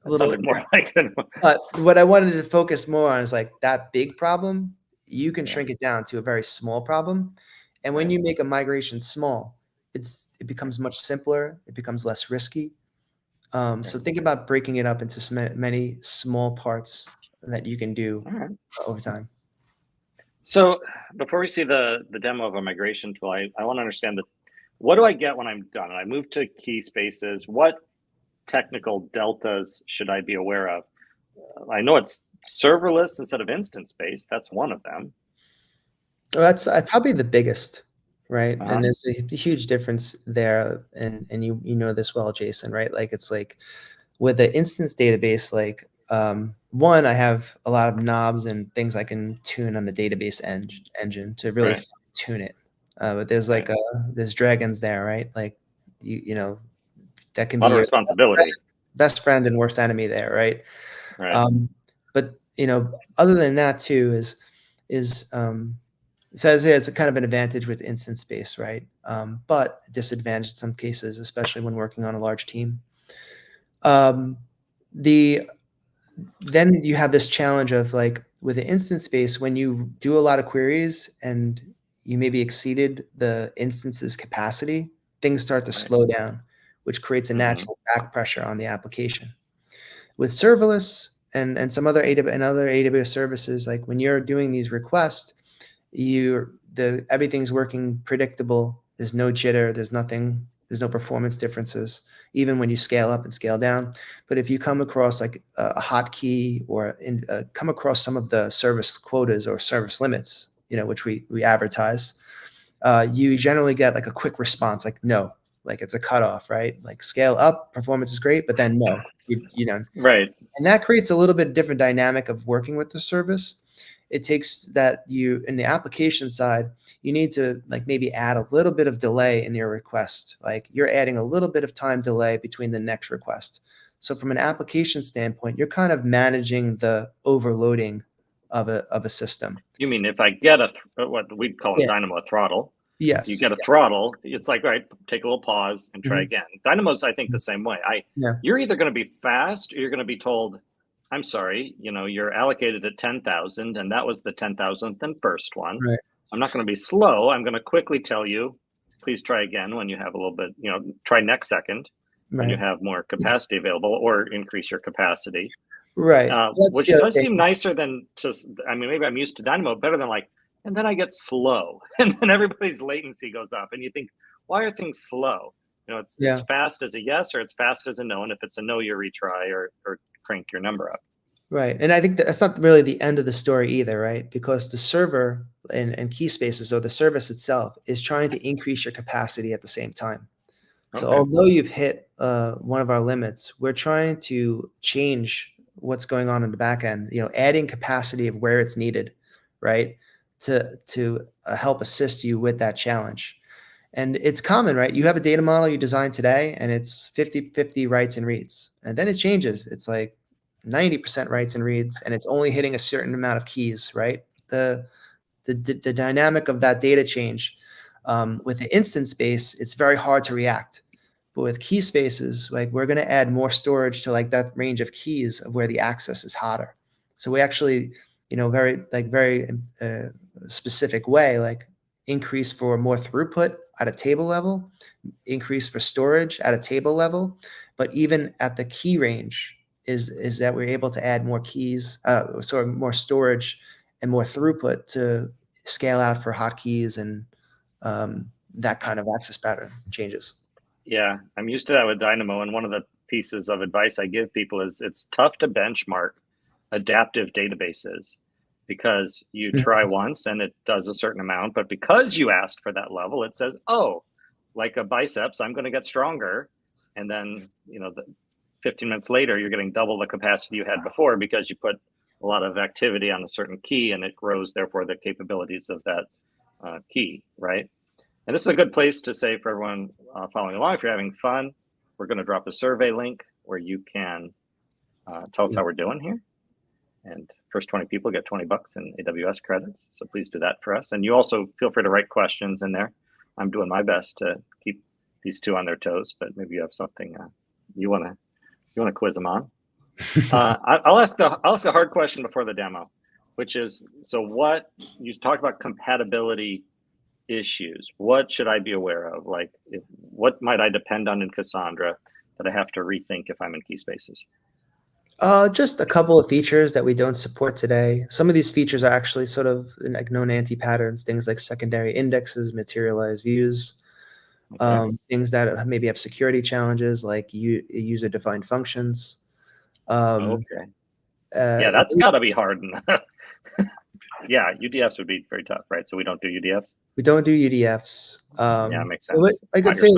A little more like it. But what I wanted to focus more on is like that big problem. You can shrink it down to a very small problem, and when you make a migration small, it becomes much simpler. It becomes less risky. So think about breaking it up into many small parts that you can do over time. So before we see the demo of a migration tool, I want to understand what do I get when I'm done? I move to Keyspaces. What technical deltas should I be aware of? I know it's serverless instead of instance-based. That's one of them. Well, that's probably the biggest, right? And there's a huge difference there, and you know this well, Jason, right? Like it's like with the instance database, like one, I have a lot of knobs and things I can tune on the database engine to really tune it. But there's like there's dragons there, right? Like that can be your responsibility, best friend and worst enemy there, right? But other than that too says it's a kind of an advantage with instance based, right? But a disadvantage in some cases, especially when working on a large team. Then you have this challenge of like with the instance space, when you do a lot of queries and you maybe exceeded the instance's capacity, things start to slow down, which creates a natural back pressure on the application. With serverless and some other AWS services, like when you're doing these requests, everything's working predictable. There's no jitter. There's nothing. There's no performance differences, even when you scale up and scale down. But if you come across like a hotkey or come across some of the service quotas or service limits, which we advertise, you generally get like a quick response, like no, like it's a cutoff, right? Like scale up, performance is great, but then no, Right. And that creates a little bit different dynamic of working with the service. It takes that in the application side, you need to like maybe add a little bit of delay in your request. Like you're adding a little bit of time delay between the next request. So from an application standpoint, you're kind of managing the overloading of a system. You mean if I get what we'd call in Dynamo a throttle? Yes. You get a throttle, it's like, right, take a little pause and try again. Dynamo's, I think, the same way. You're either going to be fast or you're going to be told, I'm sorry, you're allocated at 10,000 and that was the 10,000th and first one. Right. I'm not going to be slow. I'm going to quickly tell you, please try again when you have a little bit, try next second when you have more capacity available, or increase your capacity. Right. Which does seem nicer than just, maybe I'm used to Dynamo, better than like, and then I get slow and then everybody's latency goes up and you think, why are things slow? It's fast as a yes or it's fast as a no. And if it's a no, you retry or crank your number up. Right. And I think that's not really the end of the story either, right? Because the server and Keyspaces, or the service itself, is trying to increase your capacity at the same time. So although you've hit one of our limits, we're trying to change what's going on in the back end, adding capacity of where it's needed, right? To help assist you with that challenge. And it's common, right? You have a data model you designed today and it's 50-50 writes and reads. And then it changes. It's like 90% writes and reads, and it's only hitting a certain amount of keys, right? The dynamic of that data change. With the instance space, it's very hard to react. But with Keyspaces, like we're going to add more storage to like that range of keys of where the access is hotter. So we actually, very specific way, like increase for more throughput at a table level, increase for storage at a table level, but even at the key range is that we're able to add more keys, more storage and more throughput to scale out for hotkeys and that kind of access pattern changes. Yeah, I'm used to that with Dynamo, and one of the pieces of advice I give people is it's tough to benchmark adaptive databases because you try once and it does a certain amount, but because you asked for that level, it says, oh, like a biceps, I'm going to get stronger. And then, 15 minutes later, you're getting double the capacity you had before because you put a lot of activity on a certain key and it grows, therefore, the capabilities of that key, right? And this is a good place to say for everyone following along, if you're having fun, we're going to drop a survey link where you can tell us how we're doing here. And first 20 people get $20 in AWS credits. So please do that for us. And you also feel free to write questions in there. I'm doing my best to keep these two on their toes, but maybe you have something you want to quiz them on. I'll ask a hard question before the demo, which is, so what you talked about compatibility issues. What should I be aware of? Like, what might I depend on in Cassandra that I have to rethink if I'm in Keyspaces? Just a couple of features that we don't support today. Some of these features are actually sort of like known anti-patterns, things like secondary indexes, materialized views, things that maybe have security challenges like user-defined functions. Yeah, that's got to be hard. Yeah, UDFs would be very tough, right? So we don't do UDFs? We don't do UDFs. Yeah, it makes sense. I could say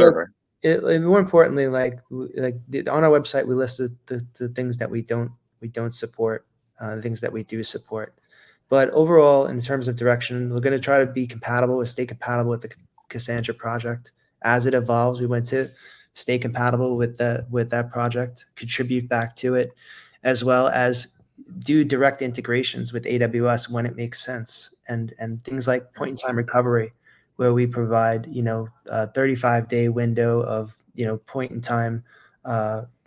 more importantly, on our website, we listed the things that we don't support, the things that we do support. But overall, in terms of direction, we're going to try to stay compatible with the Cassandra project. As it evolves, we want to stay compatible with that project, contribute back to it, as well as do direct integrations with AWS when it makes sense, and things like point-in-time recovery, where we provide a 35-day window of point-in-time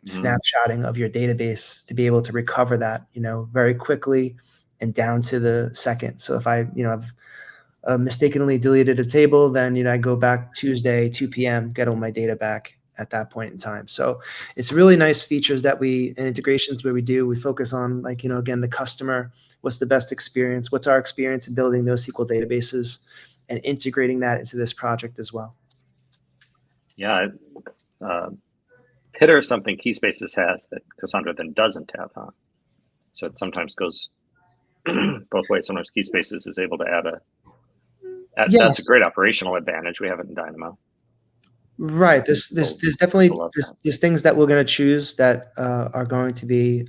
snapshotting of your database to be able to recover that, very quickly and down to the second. So if I've mistakenly deleted a table, then, I go back Tuesday, 2 p.m., get all my data back at that point in time. So it's really nice features and integrations where we focus on, like, again, the customer, what's the best experience, what's our experience in building NoSQL databases and integrating that into this project as well. Yeah. Pitter is something Keyspaces has that Cassandra then doesn't have, huh? So it sometimes goes both ways. Sometimes Keyspaces is able to add that's a great operational advantage. We have it in Dynamo. Right. There's definitely there's things that we're going to choose that are going to be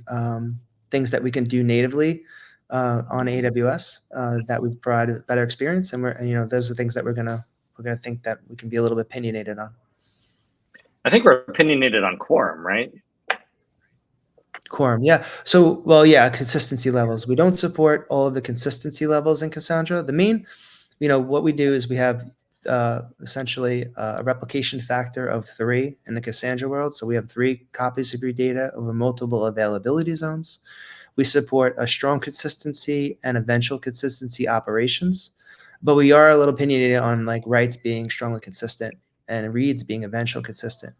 things that we can do natively on AWS that would provide a better experience, and those are things that we're gonna think that we can be a little bit opinionated on. I think we're opinionated on quorum, right? Quorum, yeah. So, well, yeah, consistency levels. We don't support all of the consistency levels in Cassandra. The main, what we do is we have essentially a replication factor of 3 in the Cassandra world. So we have 3 copies of your data over multiple availability zones. We support a strong consistency and eventual consistency operations, but we are a little opinionated on, like, writes being strongly consistent and reads being eventual consistent.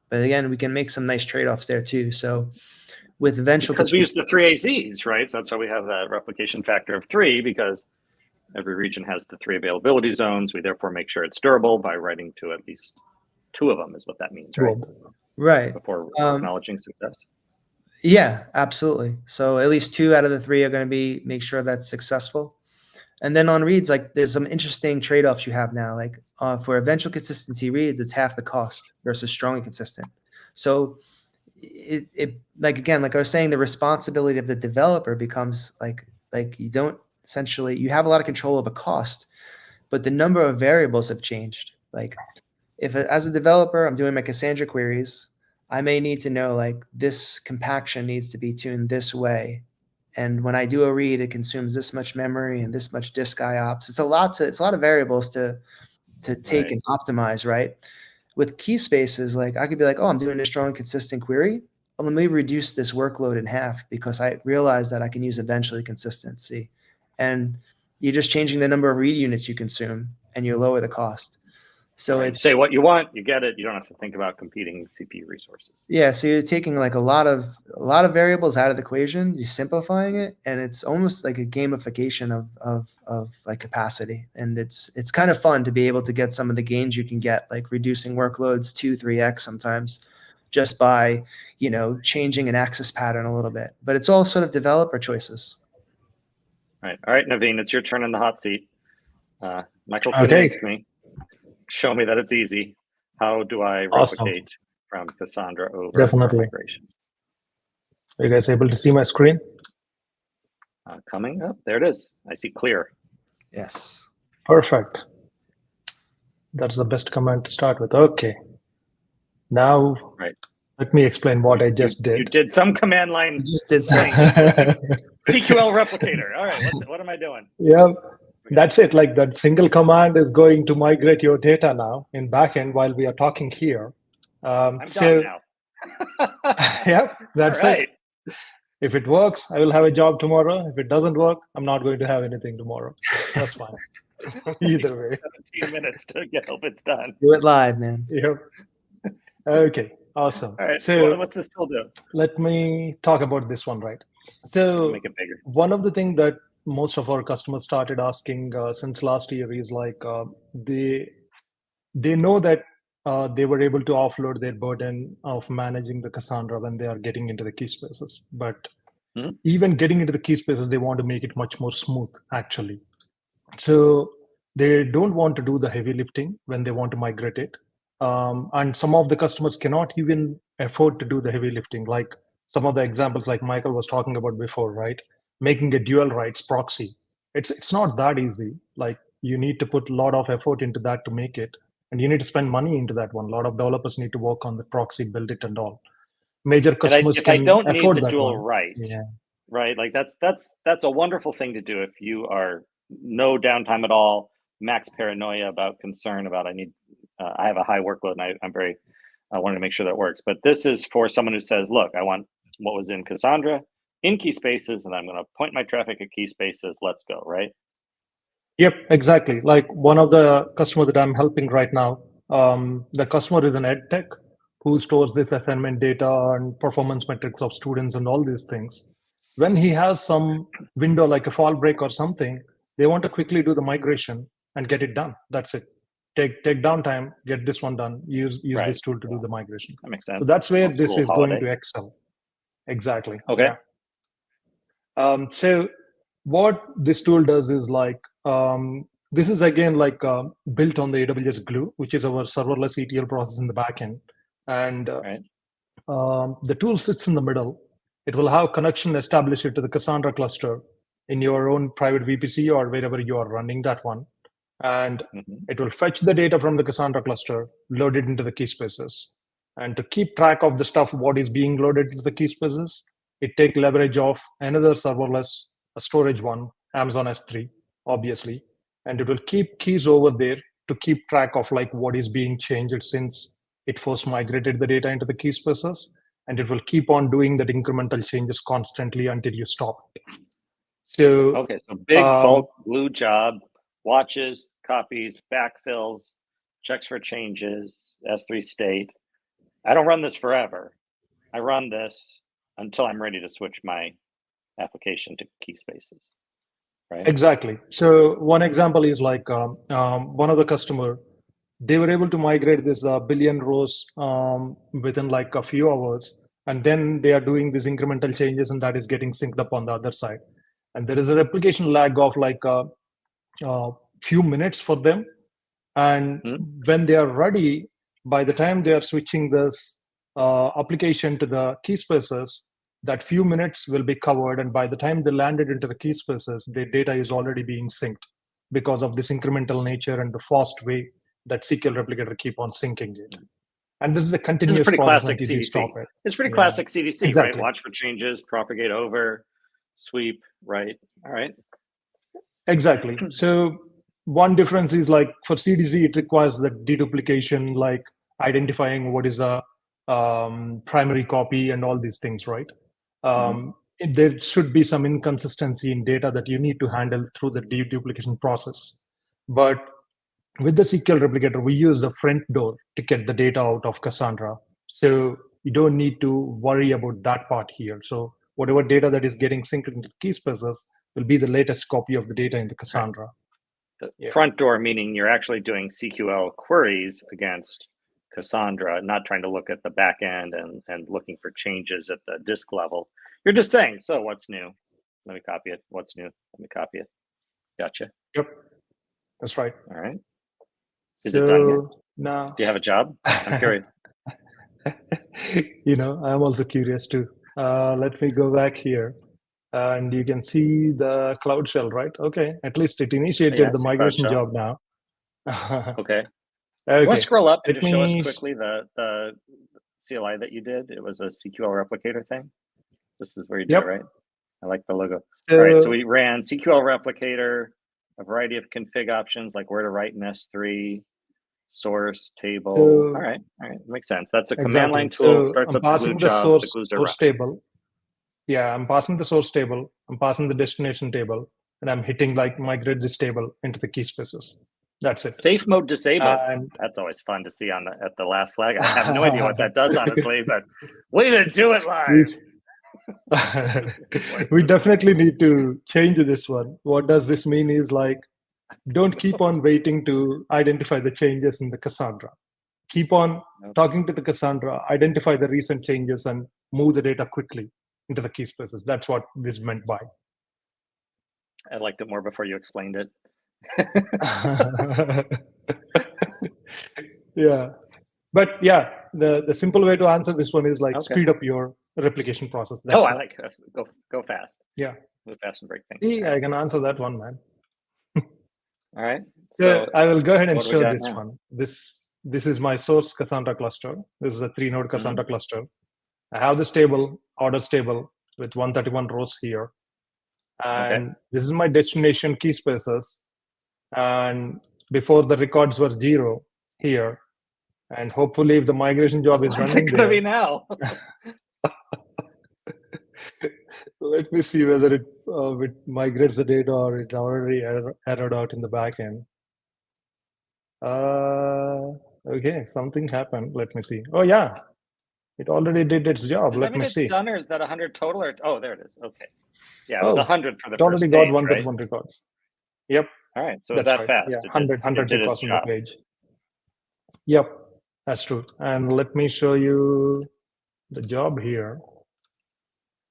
But again, we can make some nice trade-offs there too. So with eventual, because we use the 3 AZs, right? So that's why we have that replication factor of 3, because every region has the 3 availability zones. We therefore make sure it's durable by writing to at least 2 of them, is what that means, right? Right. Before acknowledging success. Yeah, absolutely. So at least 2 out of the 3 are going to make sure that's successful. And then on reads, like, there's some interesting trade-offs you have now. Like for eventual consistency reads, it's half the cost versus strongly consistent. So it like, again, like I was saying, the responsibility of the developer becomes like you have a lot of control over cost, but the number of variables have changed. Like if as a developer, I'm doing my Cassandra queries, I may need to know, like, this compaction needs to be tuned this way. And when I do a read, it consumes this much memory and this much disk IOPS. It's a lot of variables to take and optimize, right? With Keyspaces, like, I could be like, oh, I'm doing a strong, consistent query. Well, let me reduce this workload in half because I realize that I can use eventually consistency. And you're just changing the number of read units you consume and you lower the cost. So it's say what you want, you get it. You don't have to think about competing CPU resources. Yeah, so you're taking, like, a lot of variables out of the equation, you're simplifying it, and it's almost like a gamification of like capacity. And it's kind of fun to be able to get some of the gains you can get, like reducing workloads 2-3x sometimes, just by changing an access pattern a little bit. But it's all sort of developer choices. All right, Naveen, it's your turn in the hot seat. Michael's convinced me. Show me that it's easy. How do I replicate from Cassandra over migration? Are you guys able to see my screen? Coming up. There it is. I see clear. Yes. Perfect. That's the best command to start with. Okay. Now, let me explain what I just did. You did some command line. You just did something. CQL Replicator. All right. What am I doing? Yeah. That's it. Like, that single command is going to migrate your data now in backend while we are talking here. I'm done now. Yeah, that's it. If it works, I will have a job tomorrow. If it doesn't work, I'm not going to have anything tomorrow. That's fine. Either way. 17 minutes to hope it's done. Do it live, man. Yep. Okay, awesome. All right, so what's this still do? Let me talk about this one, right? So make it bigger. One of the things that most of our customers started asking since last year is, like, they know that they were able to offload their burden of managing the Cassandra when they are getting into the Keyspaces. But even getting into the Keyspaces, they want to make it much more smooth, actually. So they don't want to do the heavy lifting when they want to migrate it. And some of the customers cannot even afford to do the heavy lifting, like some of the examples like Michael was talking about before, right? Making a dual rights proxy. It's not that easy. Like, you need to put a lot of effort into that to make it. And you need to spend money into that one. A lot of developers need to work on the proxy, build it and all. Major customers if I don't afford need the that dual one. right, right? Like, that's a wonderful thing to do if you are no downtime at all, max paranoia about concern about I have a high workload and I'm very I wanted to make sure that works. But this is for someone who says, look, I want what was in Cassandra in Keyspaces, and I'm going to point my traffic at Keyspaces. Let's go, right? Yep, exactly. Like one of the customers that I'm helping right now, the customer is an ed tech who stores this assignment data and performance metrics of students and all these things. When he has some window like a fall break or something, they want to quickly do the migration and get it done. That's it. Take downtime, get this one done. Use Right. this tool to do the migration. That makes sense. So that's where this School is holiday. going to excel. Exactly. Okay. Yeah. So what this tool does is like, this is again like built on the AWS Glue, which is our serverless ETL process in the backend. And the tool sits in the middle. It will have connection established to the Cassandra cluster in your own private VPC or wherever you are running that one. And it will fetch the data from the Cassandra cluster, load it into the Keyspaces. And to keep track of the stuff, what is being loaded into the Keyspaces, it take leverage of another serverless, a storage one, Amazon S3, obviously. And it will keep keys over there to keep track of like what is being changed since it first migrated the data into the Keyspaces. And it will keep on doing that incremental changes constantly until you stop it. So okay, so big bulk glue job, watches, copies, backfills, checks for changes, S3 state. I don't run this forever. I run this until I'm ready to switch my application to Keyspaces, right? Exactly. So one example is like one of the customer, they were able to migrate this billion rows within like a few hours. And then they are doing these incremental changes and that is getting synced up on the other side. And there is a replication lag of like a few minutes for them. And when they are ready, by the time they are switching this application to the Keyspaces, that few minutes will be covered. And by the time they landed into the Keyspaces, their data is already being synced because of this incremental nature and the fast way that CQL Replicator keep on syncing it. And this is a continuous process until you stop it. It's pretty classic CDC, exactly. Right? Watch for changes, propagate over, sweep, right? All right. Exactly. So one difference is like for CDC, it requires the deduplication, like identifying what is a primary copy and all these things, right? There should be some inconsistency in data that you need to handle through the deduplication process. But with the CQL Replicator, we use the front door to get the data out of Cassandra. So you don't need to worry about that part here. So whatever data that is getting synced into Keyspaces will be the latest copy of the data in the Cassandra. The front door, meaning you're actually doing CQL queries against Cassandra, not trying to look at the back end and looking for changes at the disk level. You're just saying, so what's new? Let me copy it. What's new? Let me copy it. Gotcha. Yep, that's right. All right. Is it done yet? No. Do you have a job? I'm curious. I'm also curious too. Let me go back here. And you can see the Cloud Shell, right? Okay, at least it initiated the migration job now. Okay. You want to scroll up and just show us quickly the CLI that you did? It was a CQL replicator thing. This is where you did it, right? I like the logo. All right, so we ran CQL replicator, a variety of config options like where to write in S3, source, table. All right, makes sense. That's a command line tool. Starts up glue jobs, the glues are running. Table. Yeah, I'm passing the source table, I'm passing the destination table, and I'm hitting like migrate this table into the Keyspaces. That's it. Safe mode disabled. That's always fun to see at the last flag. I have no idea what that does, honestly, but way to do it live. We definitely need to change this one. What does this mean is like, don't keep on waiting to identify the changes in the Cassandra. Keep on talking to the Cassandra, identify the recent changes and move the data quickly into the Keyspaces. That's what this meant by. I liked it more before you explained it. Yeah, but yeah, the simple way to answer this one is like speed up your replication process. That's I like go fast. Yeah, go fast and break things. Yeah, I can answer that one, man. All right, so I will go ahead and show this one. This is my source Cassandra cluster. This is a 3-node Cassandra cluster. I have this table, orders table with 131 rows here. And this is my destination Keyspaces. And before the records were 0 here. And hopefully, if the migration job is What's running it going to be there, now? let me see whether it migrates the data or it already errored out in the backend. Okay, something happened. Let me see. Oh, yeah. It already did its job. Does Let that mean me it's see. done, or is that 100 total? Or oh, there it is. Okay. Yeah, it was Oh, 100 for the it already first got page, 131 right? records. Yep. All right, so it was That's that right. fast. Yeah, It 100 did its records on the job. page. Yep, that's true. And let me show you the job here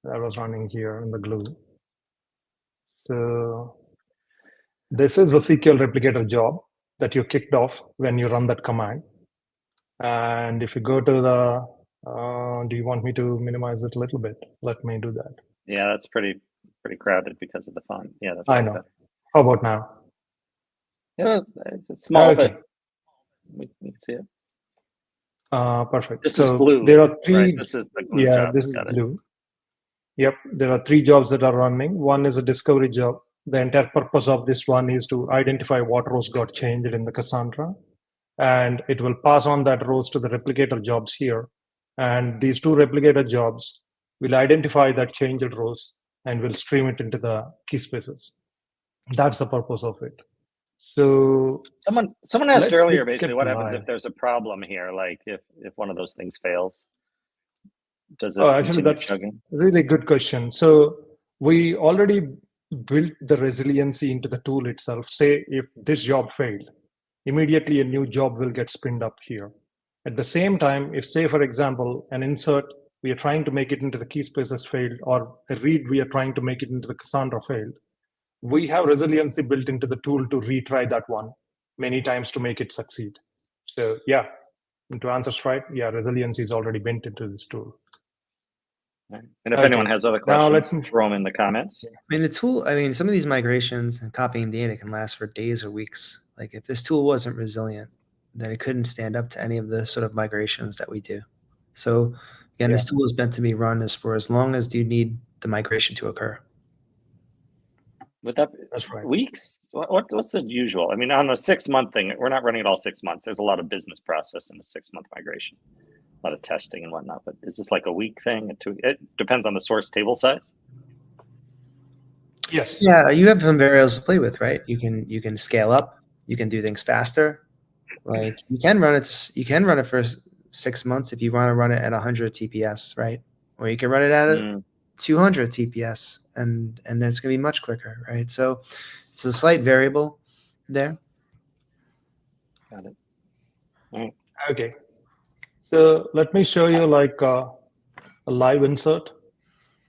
that was running here in the glue. So this is a CQL replicator job that you kicked off when you run that command. And if you go to the, do you want me to minimize it a little bit? Let me do that. Yeah, that's pretty crowded because of the font. Yeah, that's I know. Better. How about now? Yeah, it's small, okay. but we can see it. Perfect. This is glue. There are three. Right, this is the glue job. This is glue. Yep, there are 3 jobs that are running. One is a discovery job. The entire purpose of this one is to identify what rows got changed in the Cassandra. And it will pass on that rows to the replicator jobs here. And these 2 replicator jobs will identify that changed rows and will stream it into the Keyspaces. That's the purpose of it. So someone asked earlier, basically, what happens if there's a problem here? Like if one of those things fails? Does it actually, that's chugging? a really good question. So we already built the resiliency into the tool itself. Say if this job failed, immediately a new job will get spinned up here. At the same time, if say, for example, an insert, we are trying to make it into the Keyspaces failed, or a read, we are trying to make it into the Cassandra failed, we have resiliency built into the tool to retry that one many times to make it succeed. So yeah, and to answer straight, yeah, resiliency is already built into this tool. And if anyone has other questions, throw them in the comments. I mean, the tool, some of these migrations and copying data can last for days or weeks. Like if this tool wasn't resilient, then it couldn't stand up to any of the sort of migrations that we do. So again, this tool is meant to be run for as long as you need the migration to occur. That's right. Weeks? What's the usual? I mean, on the 6-month thing, we're not running it all 6 months. There's a lot of business process in the 6-month migration. A lot of testing and whatnot, but is this like a week thing? It depends on the source table size. Yes. Yeah, you have some variables to play with, right? You can scale up. You can do things faster. Like you can run it for 6 months if you want to run it at 100 TPS, right? Or you can run it at 200 TPS, and then it's gonna be much quicker, right? So it's a slight variable there. Got it. All right. Okay. So let me show you like a live insert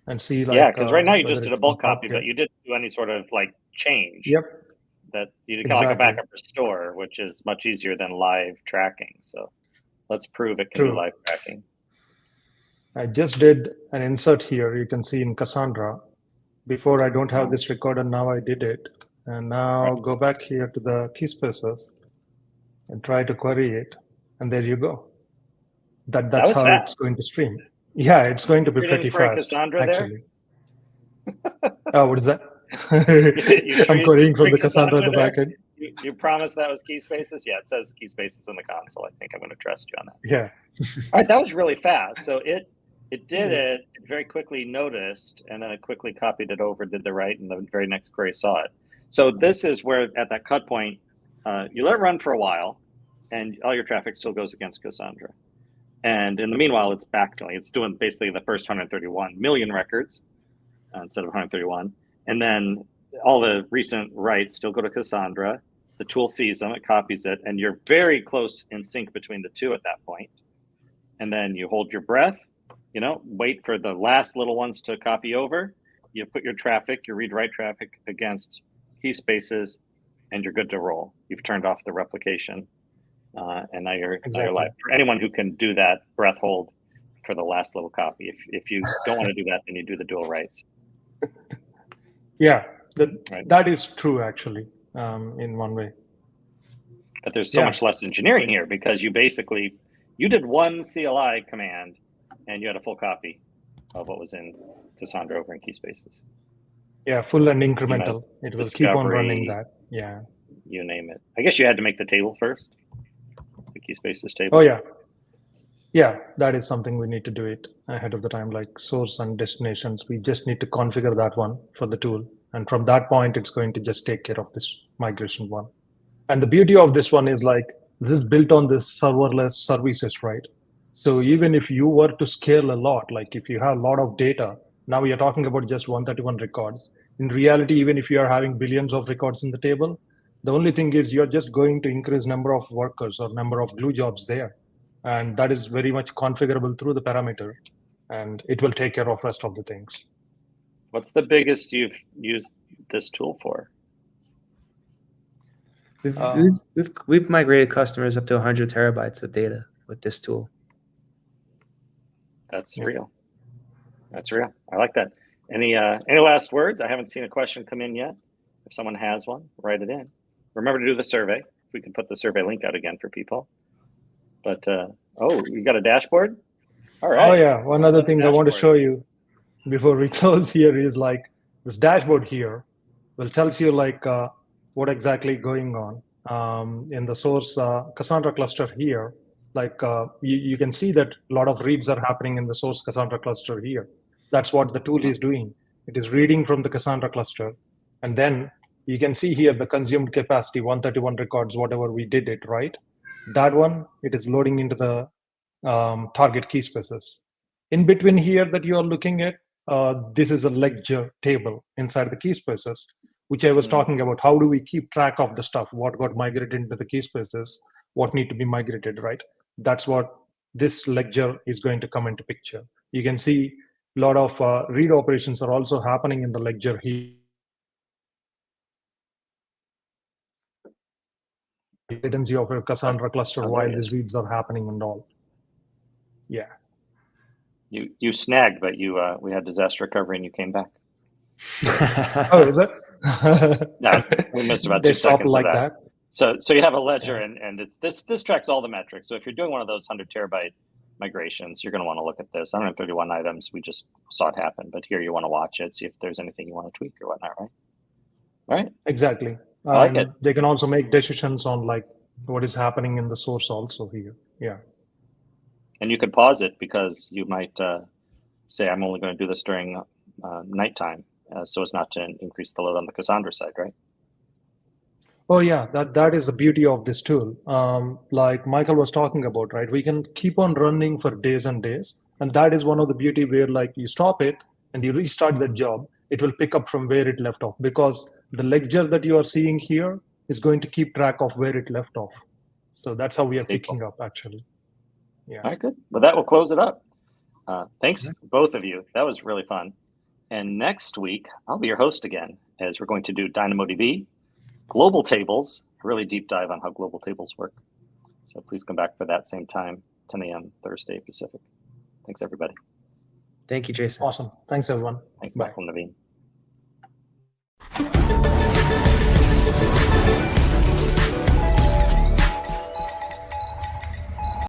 and see like. Yeah, because right now you just did a bulk copy, but you didn't do any sort of like change. Yep. That you did kind of like a backup restore, which is much easier than live tracking. So let's prove it can do live tracking. I just did an insert here. You can see in Cassandra. Before I don't have this recorded, now I did it. And now go back here to the Keyspaces and try to query it. And there you go. That's how fast. It's going to stream. Yeah, it's going to be pretty fast, Cassandra actually. Oh, what is that? I'm querying from the Cassandra at the backend. You promised that was Keyspaces? Yeah, it says Keyspaces in the console. I think I'm going to trust you on that. Yeah. All right, that was really fast. So it did it very quickly, noticed, and then it quickly copied it over, did the write, and the very next query saw it. So this is where, at that cut point, you let it run for a while, and all your traffic still goes against Cassandra. And in the meanwhile, it's backfilling. It's doing basically the first 131 million records instead of 131. And then all the recent writes still go to Cassandra. The tool sees them, it copies it, and you're very close in sync between the two at that point. And then you hold your breath, wait for the last little ones to copy over. You put your traffic, your read-write traffic against Keyspaces, and you're good to roll. You've turned off the replication. And now you're live. For anyone who can do that breath hold for the last little copy. If you don't want to do that, then you do the dual writes. Yeah, that is true, actually, in one way. But there's so much less engineering here because you did one CLI command and you had a full copy of what was in Cassandra over in Keyspaces. Yeah, full and incremental. It will keep on running that. Yeah. You name it. I guess you had to make the table first. Keyspaces table? Oh, yeah. Yeah, that is something we need to do it ahead of the time, like source and destinations. We just need to configure that one for the tool. And from that point, it's going to just take care of this migration one. And the beauty of this one is like, this is built on this serverless services, right? So even if you were to scale a lot, like if you have a lot of data, now we are talking about just 131 records. In reality, even if you are having billions of records in the table, the only thing is you're just going to increase number of workers or number of glue jobs there. And that is very much configurable through the parameter, and it will take care of rest of the things. What's the biggest you've used this tool for? We've migrated customers up to 100 terabytes of data with this tool. That's real. That's real. I like that. Any last words? I haven't seen a question come in yet. If someone has one, write it in. Remember to do the survey. If we can put the survey link out again for people. But oh, you got a dashboard? All right. Oh yeah, one other thing I want to show you before we close here is like this dashboard here will tells you like what exactly going on in the source Cassandra cluster here. Like you can see that a lot of reads are happening in the source Cassandra cluster here. That's what the tool is doing. It is reading from the Cassandra cluster, and then you can see here the consumed capacity 131 records, whatever we did it, right? That one, it is loading into the target Keyspaces. In between here that you are looking at, this is a ledger table inside the Keyspaces, which I was talking about. How do we keep track of the stuff? What got migrated into the Keyspaces? What need to be migrated, right? That's what this ledger is going to come into picture. You can see a lot of read operations are also happening in the ledger here. Latency of your Cassandra cluster while these reads are happening and all. Yeah. You snagged, but we had disaster recovery and you came back. Oh, is it? No, we missed about 2 They stop seconds like of that. that. So you have a ledger, and it's this tracks all the metrics. So if you're doing one of those 100 terabyte migrations, you're going to want to look at this. 131 items, we just saw it happen, but here you want to watch it, see if there's anything you want to tweak or whatnot, right? All right. Exactly. I like it. They can also make decisions on like what is happening in the source also here. Yeah. And you could pause it because you might say, I'm only going to do this during nighttime, so as not to increase the load on the Cassandra side, right? Oh yeah, that is the beauty of this tool. Like Michael was talking about, right? We can keep on running for days and days. And that is one of the beauty where like you stop it and you restart the job, it will pick up from where it left off, because the ledger that you are seeing here is going to keep track of where it left off. So that's how we are picking up actually. Yeah. All right, good. Well, that will close it up. Thanks, both of you. That was really fun. And next week, I'll be your host again, as we're going to do DynamoDB, global tables, a really deep dive on how global tables work. So please come back for that same time, 10 a.m. Thursday Pacific. Thanks, everybody. Thank you, Jason. Awesome. Thanks, everyone. Thanks, Bye. Michael and Naveen.